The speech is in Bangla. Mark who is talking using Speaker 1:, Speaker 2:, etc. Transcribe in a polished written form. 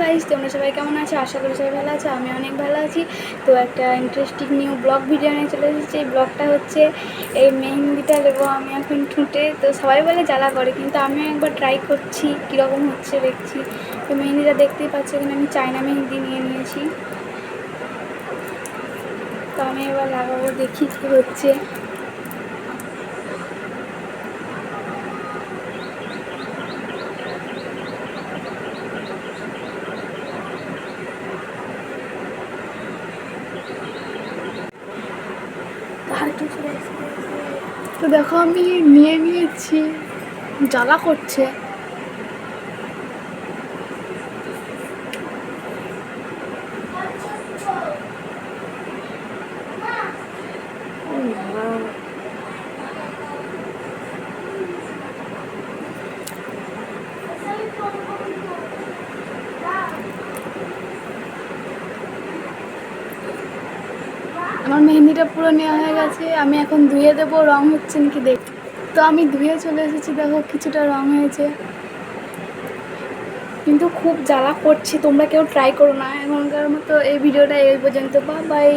Speaker 1: গাইস, তোমরা সবাই কেমন আছো? আশা করি সবাই ভালো আছো। আমি অনেক ভালো আছি। তো একটা ইন্টারেস্টিং নিউ ব্লগ ভিডিও নিয়ে চলে এসেছি। এই ব্লগটা হচ্ছে এই মেহেন্দিটা দেবো আমি এখন ঠুঁটে। তো সবাই বলে জ্বালা করে, কিন্তু আমি একবার ট্রাই করছি কীরকম হচ্ছে দেখছি। তো মেহেন্দিটা দেখতেই পাচ্ছি, এখানে আমি চায়না মেহেন্দি নিয়ে নিয়েছি। তো আমি এবার লাগাবো, দেখি কী হচ্ছে। তো দেখো আমি নিয়ে নিয়েছি, জ্বালা করছে। আমার মেহেন্দিটা পুরো নেওয়া হয়ে গেছে। আমি এখন ধুয়ে দেবো, রং হচ্ছে নাকি দেখ। তো আমি ধুয়ে চলে এসেছি, দেখো কিছুটা রং হয়েছে, কিন্তু খুব জ্বালা করছে। তোমরা কেউ ট্রাই করো না। এখনকার মতো এই ভিডিওটা এই পর্যন্ত। Bye bye.